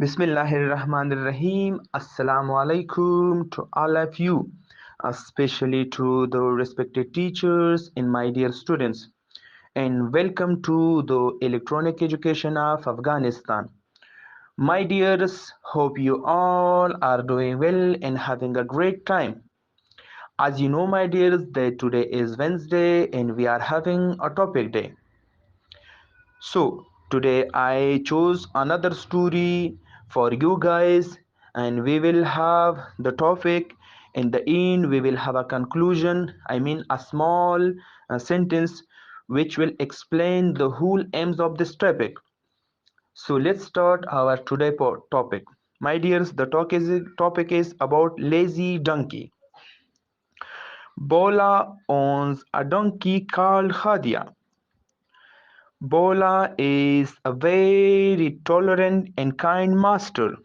Bismillahirrahmanirrahim. Assalamu alaikum to all of you, especially to the respected teachers and my dear students. And welcome to the electronic education of Afghanistan. My dears, hope you all are doing well and having a great time. As you know, my dears, that today is Wednesday and we are having a topic day. So today I chose another story for you guys, and we will have the topic. In the end we will have a conclusion, I mean a small sentence which will explain the whole aims of this topic. So let's start our today topic. My dears, the topic is about lazy donkey. Bola owns a donkey called Khadia. Bola is a very tolerant and kind master.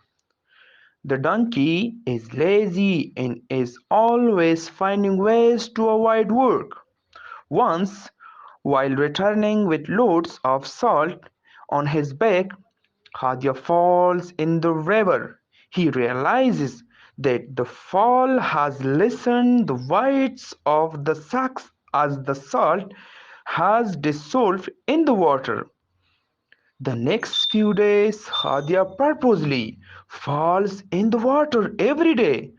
The donkey is lazy and is always finding ways to avoid work. Once, while returning with loads of salt on his back, Khadia falls in the river. He realizes that the fall has loosened the whites of the sacks as the salt has dissolved in the water. The next few days Khadia purposely falls in the water every day.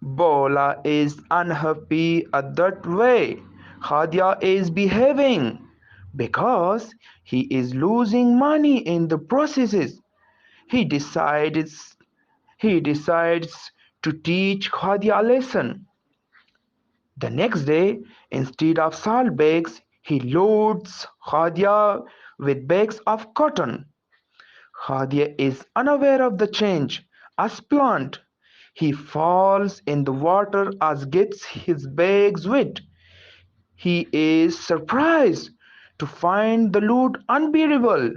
Bola is unhappy at that way Khadia is behaving because he is losing money in the processes. He decides he decides to teach Khadia a lesson. The next day, instead of salt bags, he loads Khadia with bags of cotton. Khadia is unaware of the change. As planned, he falls in the water as gets his bags wet. He is surprised to find the load unbearable.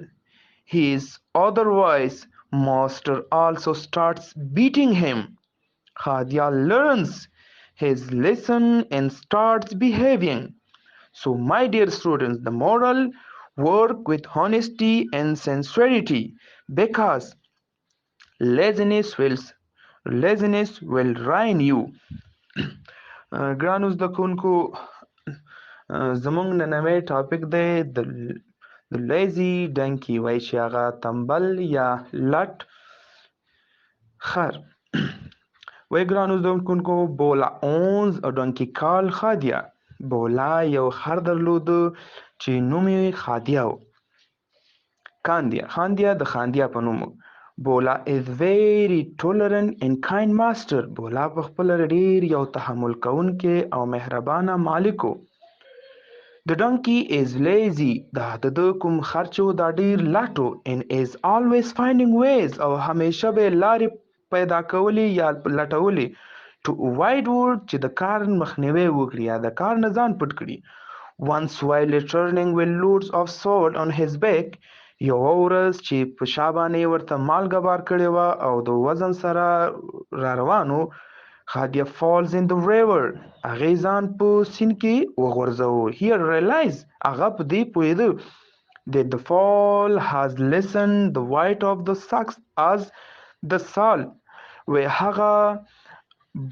His otherwise master also starts beating him. Khadia learns his lesson and starts behaving. So, my dear students, the moral: work with honesty and sincerity because laziness will ruin you. ګرانو زده کوونکو، زموږ نننی ټاپک دی د لیزي ډنکي، وایي چې هغه تنبل یا لټ خر. وایي ګرانو زده کوونکو، بولا اونز ا ډنکي کال خادیا. بولا یو خر درلوده چې نوم یې خادیا و. خاندیا د خاندیا په نوم. بولا is very tolerant and kind master. بولا په خپل ډیر یو تحمل کوونکی او مهربانه مالک و. The donkey is lazy. دا د کوم خر چې و دا ډیر لټو and is always finding ways او همیشه به لارې پیدا کولی یا لټولی to avoid work چې د کار مخنیوی وکړي یا د کار نه ځان پټ کړي. Once while returning with loads of salt on his back, یوه ورځ چې په شا باندې ورته مالګه بار کړې وه او د وزن سره را روانو، Khadia falls in the river. هغې ځان په سیند کې وغورځوه. He realized هغه په دې پوهېده that the fall has lessened the weight of the sacks as the salt. وی هغه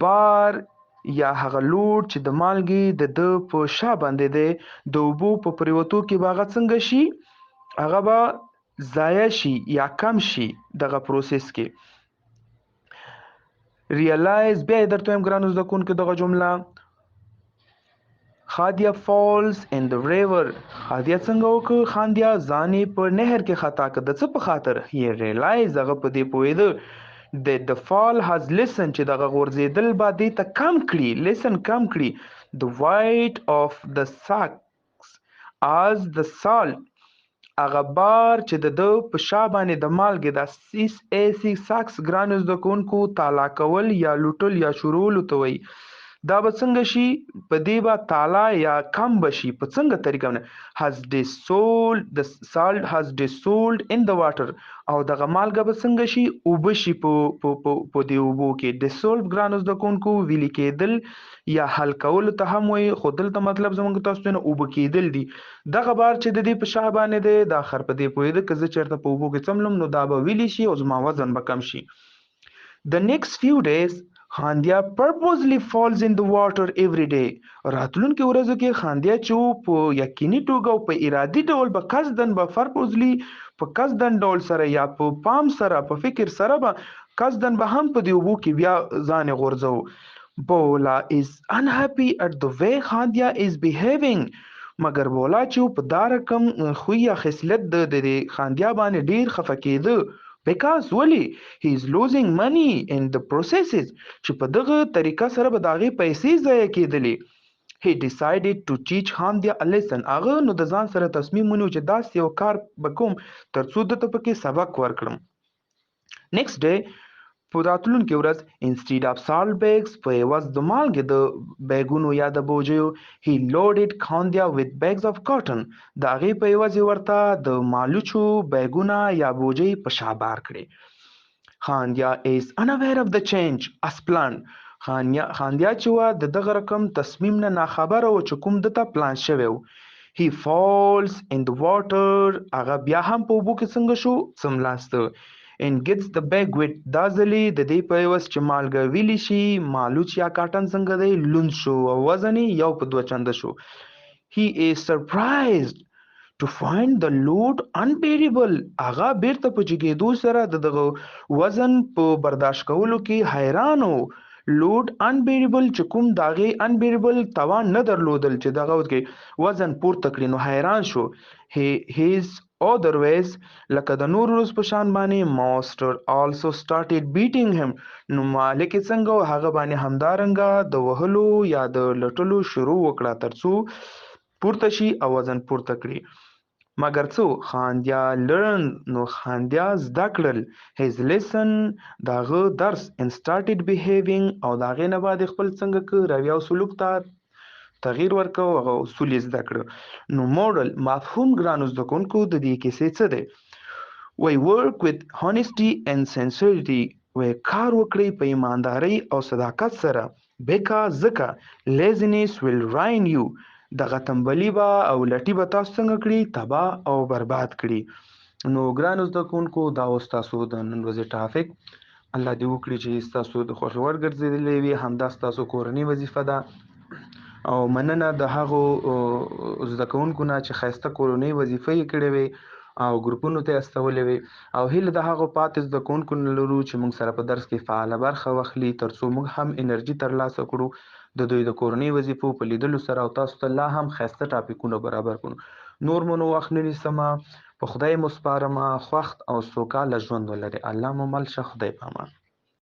بار یا هغه لوډ چې د مالګې د ده په شا باندې دی د اوبو په پریوتو کې به هغه څنګه شي، هغه به ضایع شي یا کم شي دغه پروسس کې. ریالایز بیا یې درته وایم ګرانو زده کوونکو دغه جمله Khadia falls in the river. Khadia څنګه وکړه؟ خاندیا ځان یې په نهر کې خطا کړ. د څه په خاطر؟ He realized هغه په دې پوهېده that the fall has lessened چې دغه غورځېدل به دې ته کم کړي، lesson کم کړي the weight of the sacks as the salt. هغه بار چې د ده په شا باندې د مالګې د ساکس ګرانو زده کوونکو تالا کول یا لوټل یا شورولو ته وایي. دا به څنګه شي په دې به تالا یا کم بشي په څنګه طریقه باندې has dissolved the salt has dissolved in the water او دغه مالګه به څنګه شي اوبه شي په دې اوبو کې dissolve ګرانو زده کوونکو ویلي کېدل یا حل کولو ته هم وایي خو دلته مطلب زموږ تاسو ته اوبه کېدل دي دغه بار چې د دې په شا باندې دی دا خر په دې پوهېده که زه چېرته په اوبو کې څملم نو دا به ویلي شي او زما وزن به کم شي The next few days خاندیا purposely falls in the water every day راتلونکي ورځو کې خاندیا چې په یقیني توګه او په ارادي ډول به قصدن به purposely په قصدن ډول سره یا په پام سره په فکر سره به قصدن به هم په دې اوبو کې بیا ځان غورځو بولا is unhappy at the way خاندیا is behaving مګر بولا چې په دا رقم خوی یا خصلت د خاندیا باندې ډیر خفه کېده because ولی he is losing money in the processes چې په دغه طریقه سره به داغه پیسې ضایع کېدلې he decided to teach خاندیا a lesson هغه نو د ځان سره تصمیم ونیو چې داسې یو کار وکوم ترڅو دته پکې سبق ورکړم next day په راتلونکې ورځ instead of salt bags په عوض د مالګې د بیګونو یا د بوجیو he loaded خاندیا with bags of cotton د هغې په عوض ورته د مالوچو بیګونه یا بوجۍ په شا بار کړې خاندیا is unaware of the change as planned خاندیا چې وه د دغه رقم تصمیم نه ناخبره و چې کوم دته پلان شوی و he falls in the water هغه بیا هم په اوبو کې څنګه شو څملاسته and gets the bag wet دا ځلې د دې په عوض چې مالګه ویلی شي مالوچ یا کاټن څنګه دی لوند شو او وزن یو په دوه چنده شو he is surprised to find the load unbearable هغه بیرته په جګېدو سره دغه وزن په برداشت کولو کې حیران و لود unbearable چې کوم داغه unbearable توان نه درلودل چې دغه وزن پورته کړي نو حیران شو his otherwise لکه د نور روز په شان باندې master also started beating him نو مالک څنګه هغه باندې همدارنګه د وهلو یا د لټلو شروع وکړه ترڅو پورته شي او وزن پورته کړي مګر څو خاندیا learn نو خاندیا زده کړل his lesson داغه درس and started behaving او داغه نه بعد خپل څنګه که رویه او سلوک ته تغییر ورکو او اصول زده کړ نو موډل مفهوم ګرانو زده کوونکو د دې کیسې څه دی we work with honesty and sincerity we کار وکړئ په ایماندارۍ او صداقت سره because ځکه laziness will ruin you دغه تنبلي به او لټي به تاسو څنګه کړي تباه او برباد کړي نو ګرانو زده کوونکو دا اوس تاسو د نن ورځې ټاپک الله دې وکړي چې تاسو د خوښ وړ ګرځېدلې وي همدا تاسو کورنۍ وظیفه ده او مننه د هغو زده کوونکو نه چې ښایسته کورنۍ وظیفه یې کړې وي او ګروپونو ته استولې وي او هیله د هغو پاتې زده کوونکو نه لرو چې موږ سره په درس کې فعاله برخه واخلي ترڅو موږ هم انرژي ترلاسه کړو د دوی د کورنۍ وظیفو په لیدلو سره او تاسو ته لا هم ښایسته ټاپکونه برابر کړو نور مو نو وخت نه نیسمه په خدای مو سپارمه خوښت او سوکاله ژوند ولرئ الله مو مل شه خدای پامان